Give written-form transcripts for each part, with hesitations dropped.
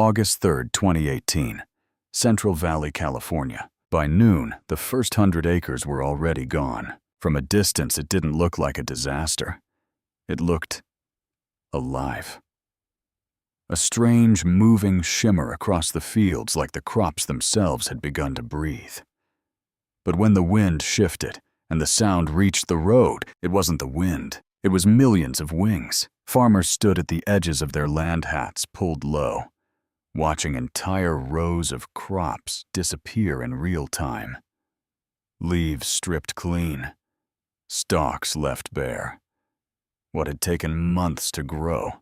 August 3, 2018, Central Valley, California. By noon, the first 100 acres were already gone. From a distance, it didn't look like a disaster. It looked alive. A strange, moving shimmer across the fields like the crops themselves had begun to breathe. But when the wind shifted and the sound reached the road, it wasn't the wind. It was millions of wings. Farmers stood at the edges of their land hats pulled low, watching entire rows of crops disappear in real time. Leaves stripped clean, stalks left bare. What had taken months to grow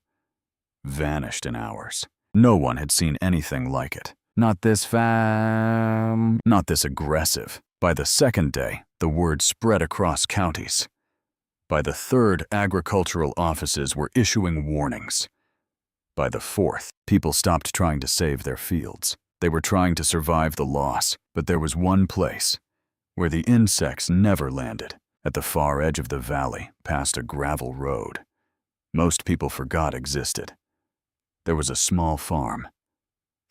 vanished in hours. No one had seen anything like it. Not this not this aggressive. By the second day, the word spread across counties. By the third, agricultural offices were issuing warnings. By the fourth, people stopped trying to save their fields. They were trying to survive the loss, but there was one place where the insects never landed, at the far edge of the valley, past a gravel road. Most people forgot existed. There was a small farm,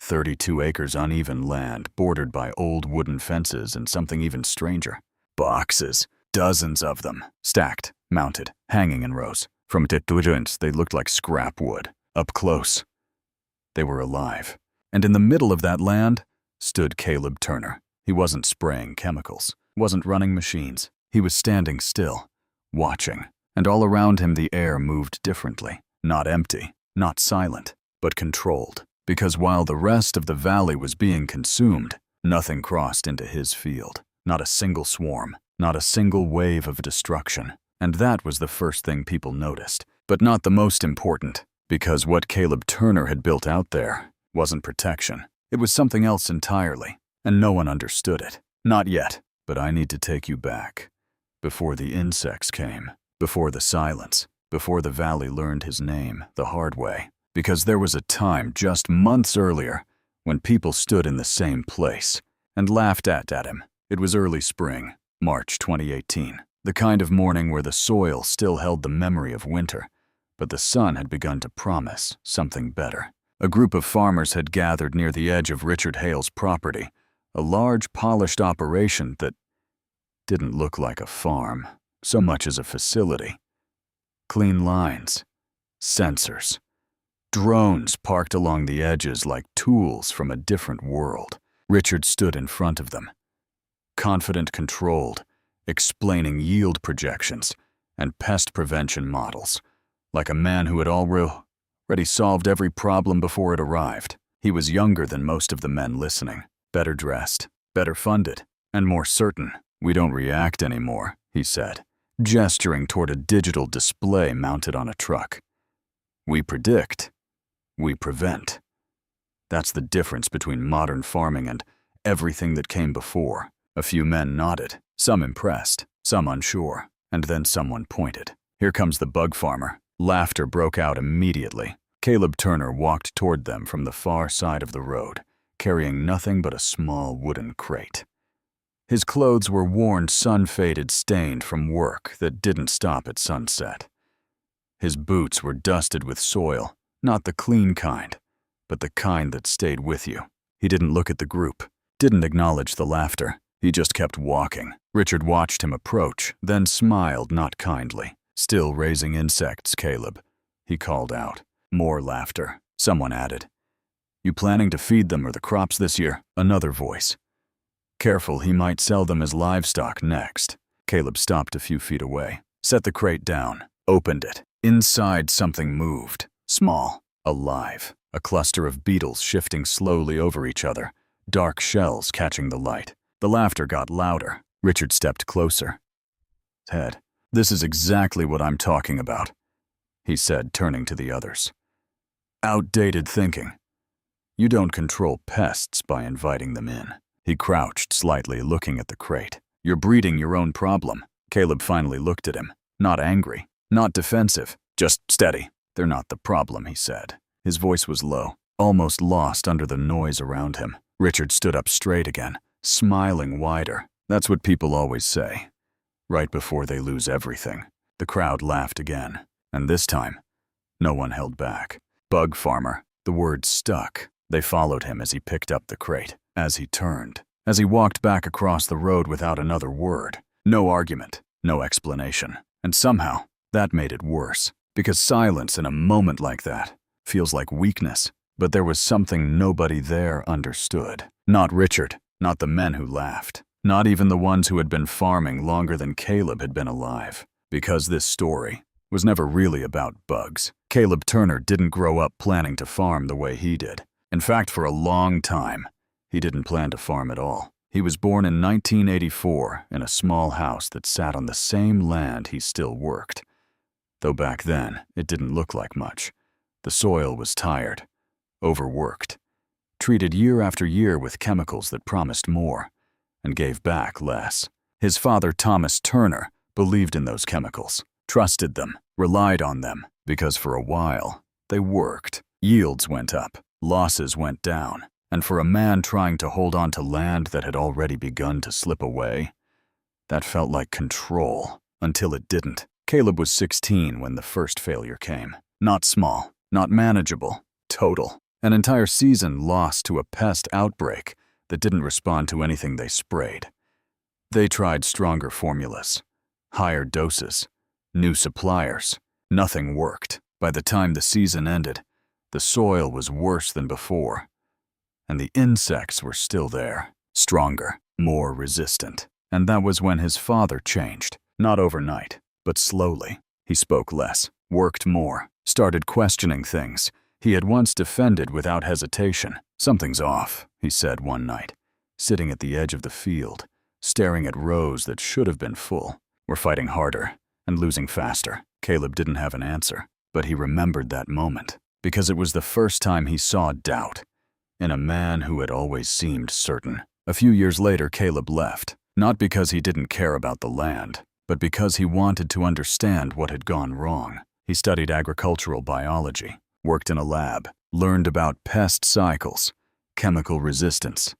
32 acres uneven land bordered by old wooden fences and something even stranger. Boxes, dozens of them, stacked, mounted, hanging in rows. From distance, they looked like scrap wood. Up close, they were alive. And in the middle of that land stood Caleb Turner. He wasn't spraying chemicals, wasn't running machines. He was standing still, watching. And all around him the air moved differently. Not empty, not silent, but controlled. Because while the rest of the valley was being consumed, nothing crossed into his field. Not a single swarm, not a single wave of destruction. And that was the first thing people noticed. But not the most important, because what Caleb Turner had built out there wasn't protection. It was something else entirely, and no one understood it. Not yet, but I need to take you back. Before the insects came, before the silence, before the valley learned his name the hard way. Because there was a time just months earlier when people stood in the same place and laughed at him. It was early spring, March 2018, the kind of morning where the soil still held the memory of winter, but the sun had begun to promise something better. A group of farmers had gathered near the edge of Richard Hale's property, a large, polished operation that didn't look like a farm so much as a facility. Clean lines, sensors, drones parked along the edges like tools from a different world. Richard stood in front of them, confident, controlled, explaining yield projections and pest prevention models, like a man who had already solved every problem before it arrived. He was younger than most of the men listening, better dressed, better funded, and more certain. "We don't react anymore," he said, gesturing toward a digital display mounted on a truck. "We predict. We prevent." That's the difference between modern farming and everything that came before. A few men nodded, some impressed, some unsure, and then someone pointed. "Here comes the bug farmer." Laughter broke out immediately. Caleb Turner walked toward them from the far side of the road, carrying nothing but a small wooden crate. His clothes were worn, sun-faded, stained from work that didn't stop at sunset. His boots were dusted with soil, not the clean kind, but the kind that stayed with you. He didn't look at the group, didn't acknowledge the laughter. He just kept walking. Richard watched him approach, then smiled not kindly. "Still raising insects, Caleb," he called out. More laughter. Someone added, "You planning to feed them or the crops this year?" Another voice. "Careful, he might sell them as livestock next." Caleb stopped a few feet away, set the crate down, opened it. Inside something moved, small, alive. A cluster of beetles shifting slowly over each other, dark shells catching the light. The laughter got louder. Richard stepped closer. "Ted, this is exactly what I'm talking about," he said, turning to the others. "Outdated thinking. You don't control pests by inviting them in." He crouched slightly, looking at the crate. "You're breeding your own problem." Caleb finally looked at him, not angry, not defensive, just steady. "They're not the problem," he said. His voice was low, almost lost under the noise around him. Richard stood up straight again, smiling wider. That's what people always say, right before they lose everything. The crowd laughed again, and this time, no one held back. "Bug farmer." The word stuck. They followed him as he picked up the crate, as he turned, as he walked back across the road without another word. No argument, no explanation. And somehow, that made it worse, because silence in a moment like that feels like weakness. But there was something nobody there understood. Not Richard, not the men who laughed, not even the ones who had been farming longer than Caleb had been alive. Because this story was never really about bugs. Caleb Turner didn't grow up planning to farm the way he did. In fact, for a long time, he didn't plan to farm at all. He was born in 1984 in a small house that sat on the same land he still worked. Though back then, it didn't look like much. The soil was tired, overworked, treated year after year with chemicals that promised more and gave back less. His father, Thomas Turner, believed in those chemicals, trusted them, relied on them, because for a while, they worked. Yields went up, losses went down, and for a man trying to hold on to land that had already begun to slip away, that felt like control, until it didn't. Caleb was 16 when the first failure came. Not small, not manageable, total. An entire season lost to a pest outbreak that didn't respond to anything they sprayed. They tried stronger formulas, higher doses, new suppliers. Nothing worked. By the time the season ended, the soil was worse than before, and the insects were still there, stronger, more resistant. And that was when his father changed. Not overnight, but slowly. He spoke less, worked more, started questioning things he had once defended without hesitation. "Something's off," he said one night, sitting at the edge of the field, staring at rows that should have been full. "We're fighting harder and losing faster." Caleb didn't have an answer, but he remembered that moment, because it was the first time he saw doubt in a man who had always seemed certain. A few years later, Caleb left, not because he didn't care about the land, but because he wanted to understand what had gone wrong. He studied agricultural biology, worked in a lab, learned about pest cycles, chemical resistance,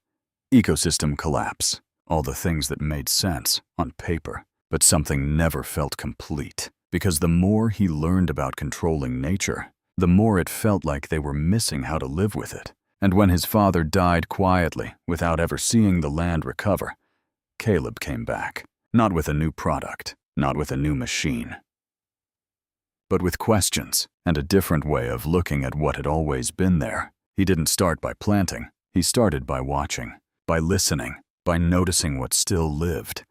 ecosystem collapse, all the things that made sense on paper. But something never felt complete, because the more he learned about controlling nature, the more it felt like they were missing how to live with it. And when his father died quietly, without ever seeing the land recover, Caleb came back, not with a new product, not with a new machine, but with questions and a different way of looking at what had always been there. He didn't start by planting. He started by watching, by listening, by noticing what still lived,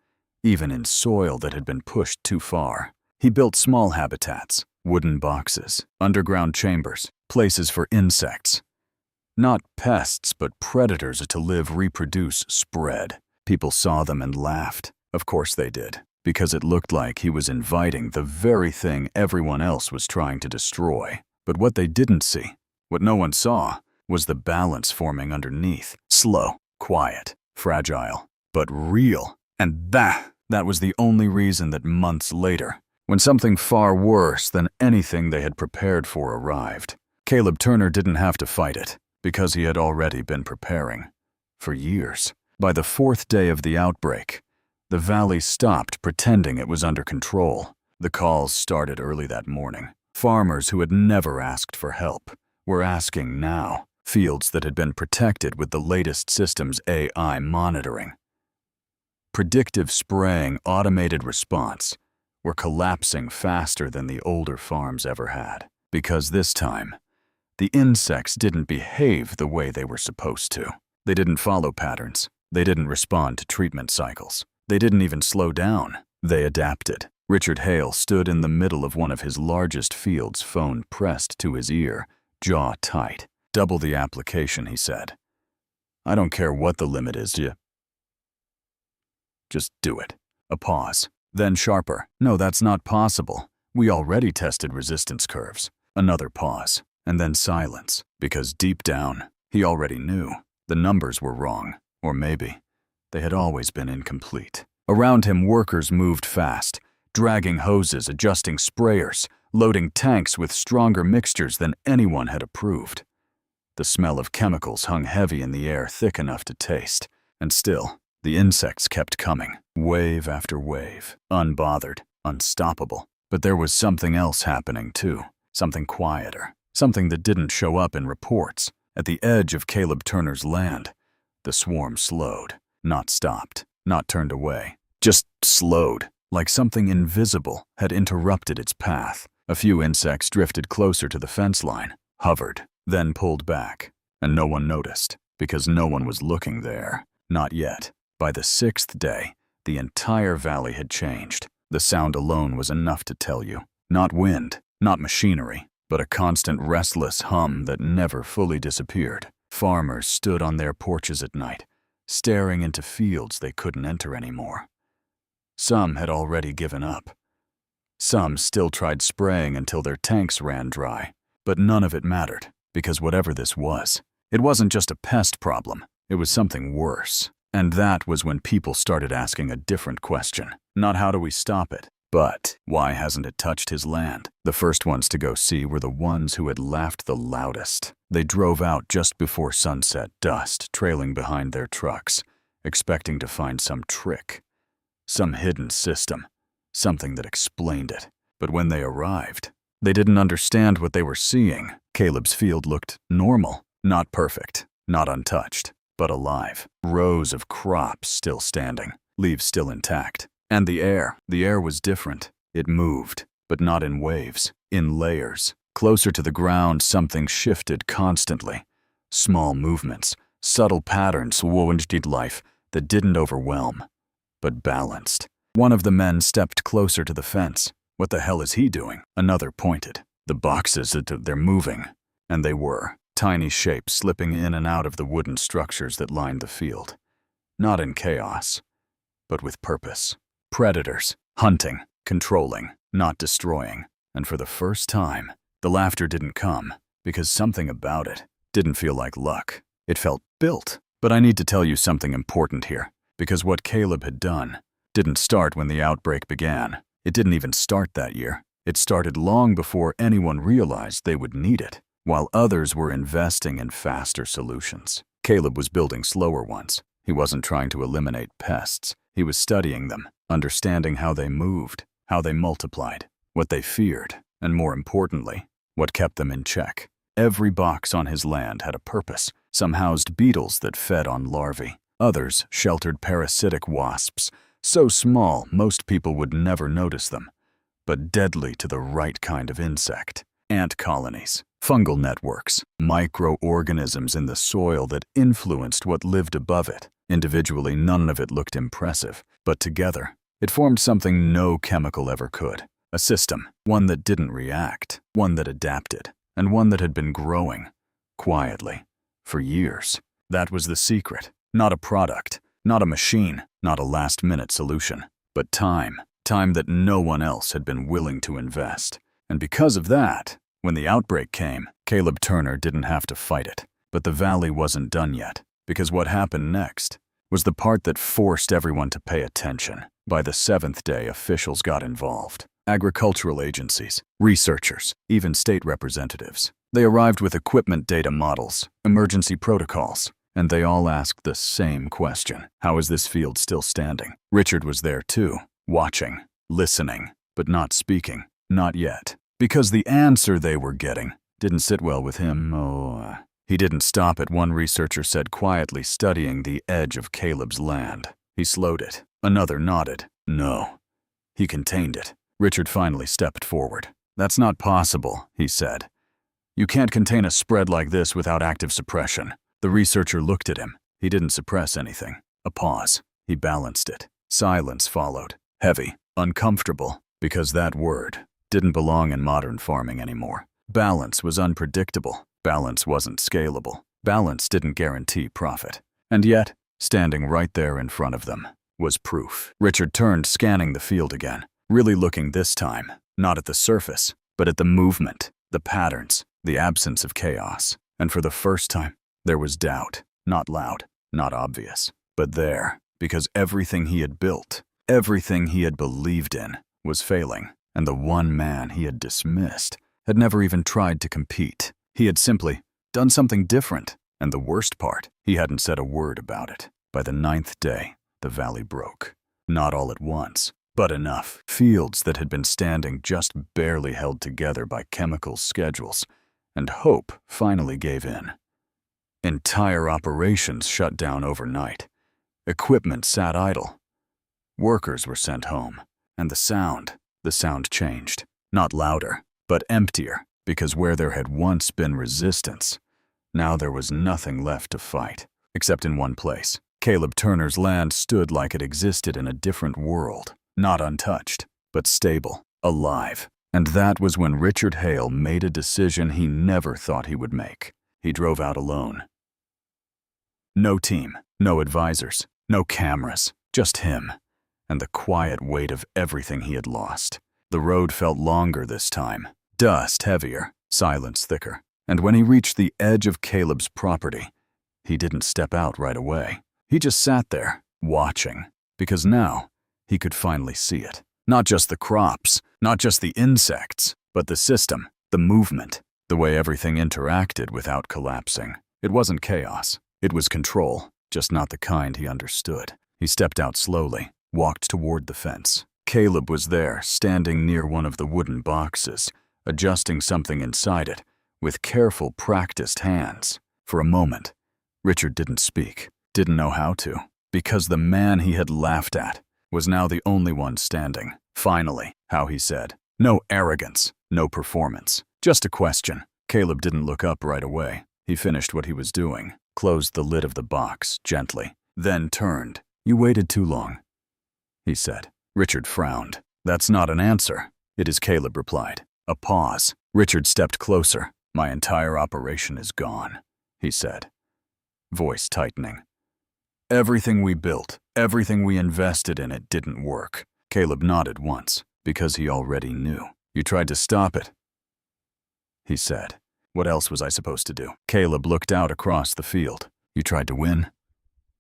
even in soil that had been pushed too far. He built small habitats, wooden boxes, underground chambers, places for insects. Not pests, but predators to live, reproduce, spread. People saw them and laughed. Of course they did, because it looked like he was inviting the very thing everyone else was trying to destroy. But what they didn't see, what no one saw, was the balance forming underneath. Slow, quiet, fragile, but real. And that was the only reason that months later, when something far worse than anything they had prepared for arrived, Caleb Turner didn't have to fight it, because he had already been preparing. For years. By the fourth day of the outbreak, the valley stopped pretending it was under control. The calls started early that morning. Farmers who had never asked for help were asking now. Fields that had been protected with the latest system's AI monitoring, predictive spraying, automated response, were collapsing faster than the older farms ever had. Because this time, the insects didn't behave the way they were supposed to. They didn't follow patterns. They didn't respond to treatment cycles. They didn't even slow down. They adapted. Richard Hale stood in the middle of one of his largest fields, phone pressed to his ear, jaw tight. "Double the application," he said. "I don't care what the limit is, just do it." A pause. Then sharper. "No, that's not possible. We already tested resistance curves." Another pause. And then silence, because deep down, he already knew the numbers were wrong, or maybe they had always been incomplete. Around him, workers moved fast, dragging hoses, adjusting sprayers, loading tanks with stronger mixtures than anyone had approved. The smell of chemicals hung heavy in the air, thick enough to taste. And still, the insects kept coming, wave after wave, unbothered, unstoppable. But there was something else happening too, something quieter, something that didn't show up in reports, At the edge of Caleb Turner's land, the swarm slowed, not stopped, not turned away, just slowed, like something invisible had interrupted its path. A few insects drifted closer to the fence line, hovered, then pulled back, and no one noticed, because no one was looking there. Not yet. By the 6th day, the entire valley had changed. The sound alone was enough to tell you. Not wind, not machinery, but a constant restless hum that never fully disappeared. Farmers stood on their porches at night, staring into fields they couldn't enter anymore. Some had already given up. Some still tried spraying until their tanks ran dry. But none of it mattered, because whatever this was, it wasn't just a pest problem. It was something worse. And that was when people started asking a different question. Not how do we stop it, but why hasn't it touched his land? The first ones to go see were the ones who had laughed the loudest. They drove out just before sunset, dust trailing behind their trucks, expecting to find some trick, some hidden system, something that explained it. But when they arrived, they didn't understand what they were seeing. Caleb's field looked normal, not perfect, not untouched, but alive. Rows of crops still standing, leaves still intact. And the air was different. It moved, but not in waves, in layers. Closer to the ground, something shifted constantly. Small movements, subtle patterns woven life that didn't overwhelm, but balanced. One of the men stepped closer to the fence. What the hell is he doing? Another pointed. The boxes, they're moving. And they were. Tiny shapes slipping in and out of the wooden structures that lined the field. Not in chaos, but with purpose. Predators, hunting, controlling, not destroying. And for the first time, the laughter didn't come, because something about it didn't feel like luck. It felt built. But I need to tell you something important here, because what Caleb had done didn't start when the outbreak began. It didn't even start that year. It started long before anyone realized they would need it. While others were investing in faster solutions, Caleb was building slower ones. He wasn't trying to eliminate pests. He was studying them, understanding how they moved, how they multiplied, what they feared, and more importantly, what kept them in check. Every box on his land had a purpose. Some housed beetles that fed on larvae. Others sheltered parasitic wasps, so small most people would never notice them, but deadly to the right kind of insect. Ant colonies, fungal networks, microorganisms in the soil that influenced what lived above it. Individually, none of it looked impressive, but together, it formed something no chemical ever could. A system, one that didn't react, one that adapted, and one that had been growing, quietly, for years. That was the secret. Not a product, not a machine, not a last-minute solution, but time. Time that no one else had been willing to invest. And because of that, when the outbreak came, Caleb Turner didn't have to fight it. But the valley wasn't done yet, because what happened next was the part that forced everyone to pay attention. By the 7th day, officials got involved. Agricultural agencies, researchers, even state representatives. They arrived with equipment data models, emergency protocols, and they all asked the same question. How is this field still standing? Richard was there too, watching, listening, but not speaking. Not yet. Because the answer they were getting didn't sit well with him. He didn't stop it, one researcher said quietly, studying the edge of Caleb's land. He slowed it. Another nodded. No. He contained it. Richard finally stepped forward. That's not possible, he said. You can't contain a spread like this without active suppression. The researcher looked at him. He didn't suppress anything. A pause. He balanced it. Silence followed. Heavy. Uncomfortable. Because that word didn't belong in modern farming anymore. Balance was unpredictable. Balance wasn't scalable. Balance didn't guarantee profit. And yet, standing right there in front of them, was proof. Richard turned, scanning the field again, really looking this time, not at the surface, but at the movement, the patterns, the absence of chaos. And for the first time, there was doubt. Not loud, not obvious, but there, because everything he had built, everything he had believed in, was failing. And the one man he had dismissed had never even tried to compete. He had simply done something different. And the worst part, he hadn't said a word about it. By the 9th day, the valley broke. Not all at once, but enough. Fields that had been standing just barely held together by chemical schedules, and hope finally gave in. Entire operations shut down overnight. Equipment sat idle. Workers were sent home. And the sound changed. Not louder, but emptier, because where there had once been resistance, now there was nothing left to fight, except in one place. Caleb Turner's land stood like it existed in a different world, not untouched, but stable, alive. And that was when Richard Hale made a decision he never thought he would make. He drove out alone. No team, no advisors, no cameras, just him, and the quiet weight of everything he had lost. The road felt longer this time, dust heavier, silence thicker. And when he reached the edge of Caleb's property, he didn't step out right away. He just sat there, watching, because now he could finally see it. Not just the crops, not just the insects, but the system, the movement, the way everything interacted without collapsing. It wasn't chaos. It was control, just not the kind he understood. He stepped out slowly, walked toward the fence. Caleb was there, standing near one of the wooden boxes, adjusting something inside it, with careful, practiced hands. For a moment, Richard didn't speak, didn't know how to, because the man he had laughed at was now the only one standing. Finally, how he said, no arrogance, no performance, just a question. Caleb didn't look up right away. He finished what he was doing, closed the lid of the box gently, then turned. You waited too long, he said. Richard frowned. That's not an answer. It is, Caleb replied. A pause. Richard stepped closer. My entire operation is gone, he said, voice tightening. Everything we built, everything we invested in it didn't work. Caleb nodded once, because he already knew. You tried to stop it, he said. What else was I supposed to do? Caleb looked out across the field. You tried to win,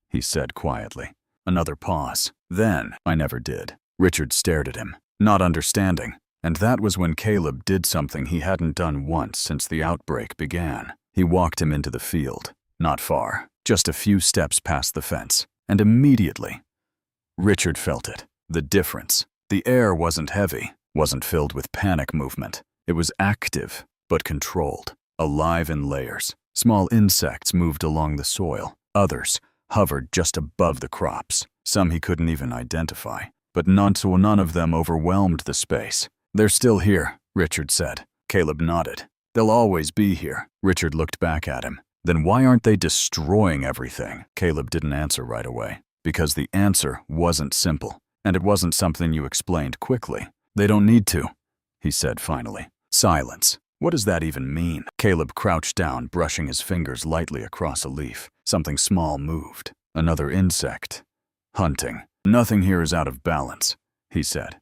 he said quietly. Another pause. Then, I never did. Richard stared at him, not understanding. And that was when Caleb did something he hadn't done once since the outbreak began. He walked him into the field, not far, just a few steps past the fence, and immediately, Richard felt it, the difference. The air wasn't heavy, wasn't filled with panic movement. It was active, but controlled, alive in layers. Small insects moved along the soil, others hovered just above the crops. Some he couldn't even identify, but none of them overwhelmed the space. They're still here, Richard said. Caleb nodded. They'll always be here. Richard looked back at him. Then why aren't they destroying everything? Caleb didn't answer right away, because the answer wasn't simple, and it wasn't something you explained quickly. They don't need to, he said finally. Silence. What does that even mean? Caleb crouched down, brushing his fingers lightly across a leaf. Something small moved. Another insect. Hunting. Nothing here is out of balance, he said.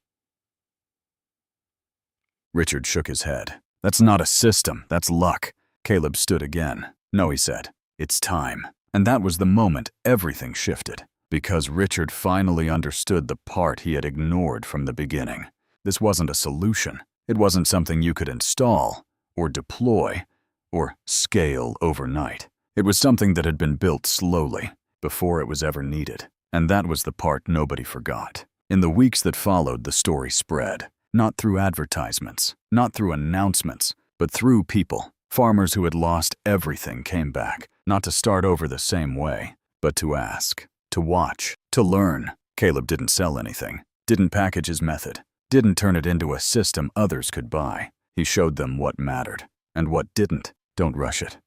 Richard shook his head. That's not a system, that's luck. Caleb stood again. No, he said. It's time. And that was the moment everything shifted, because Richard finally understood the part he had ignored from the beginning. This wasn't a solution. It wasn't something you could install, or deploy, or scale overnight. It was something that had been built slowly, before it was ever needed. And that was the part nobody forgot. In the weeks that followed, the story spread. Not through advertisements, not through announcements, but through people. Farmers who had lost everything came back, not to start over the same way, but to ask, to watch, to learn. Caleb didn't sell anything, didn't package his method, didn't turn it into a system others could buy. He showed them what mattered, and what didn't. Don't rush it,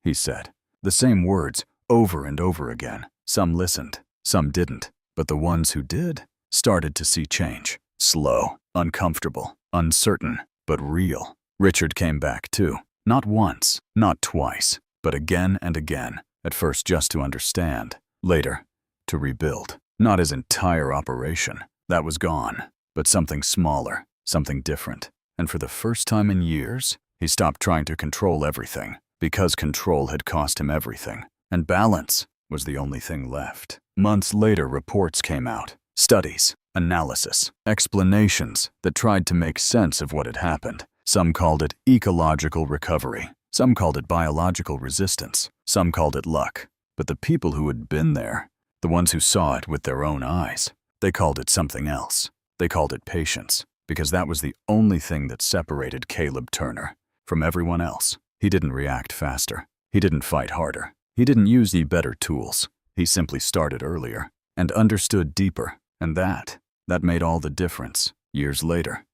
he said. The same words, over and over again. Some listened, some didn't, but the ones who did started to see change. Slow, uncomfortable, uncertain, but real. Richard came back too. Not once, not twice, but again and again. At first just to understand. Later, to rebuild. Not his entire operation. That was gone. But something smaller, something different. And for the first time in years, he stopped trying to control everything, because control had cost him everything. And balance was the only thing left. Months later, reports came out. Studies, analysis, explanations that tried to make sense of what had happened. Some called it ecological recovery. Some called it biological resistance. Some called it luck. But the people who had been there, the ones who saw it with their own eyes, they called it something else. They called it patience, because that was the only thing that separated Caleb Turner from everyone else. He didn't react faster. He didn't fight harder. He didn't use the better tools. He simply started earlier and understood deeper, and that made all the difference years later.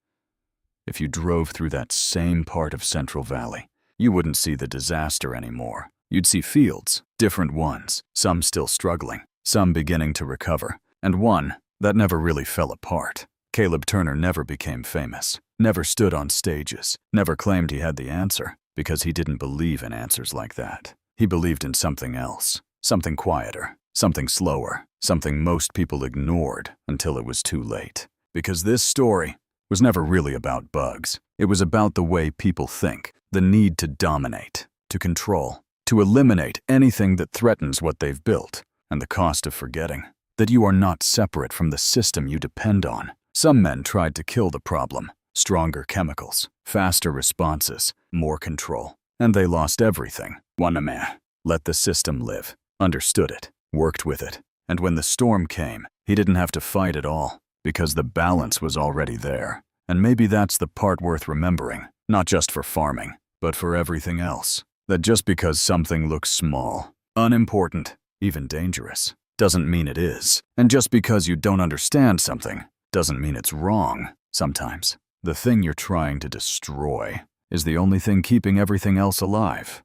If you drove through that same part of Central Valley, you wouldn't see the disaster anymore. You'd see fields, different ones, some still struggling, some beginning to recover, and one that never really fell apart. Caleb Turner never became famous, never stood on stages, never claimed he had the answer, because he didn't believe in answers like that. He believed in something else, something quieter, something slower, something most people ignored until it was too late. Because this story was never really about bugs. It was about the way people think, the need to dominate, to control, to eliminate anything that threatens what they've built, and the cost of forgetting that you are not separate from the system you depend on. Some men tried to kill the problem. Stronger chemicals, faster responses, more control. And they lost everything. One man let the system live, understood it, worked with it. And when the storm came, he didn't have to fight at all, because the balance was already there. And maybe that's the part worth remembering, not just for farming, but for everything else. That just because something looks small, unimportant, even dangerous, doesn't mean it is. And just because you don't understand something doesn't mean it's wrong. Sometimes the thing you're trying to destroy is the only thing keeping everything else alive.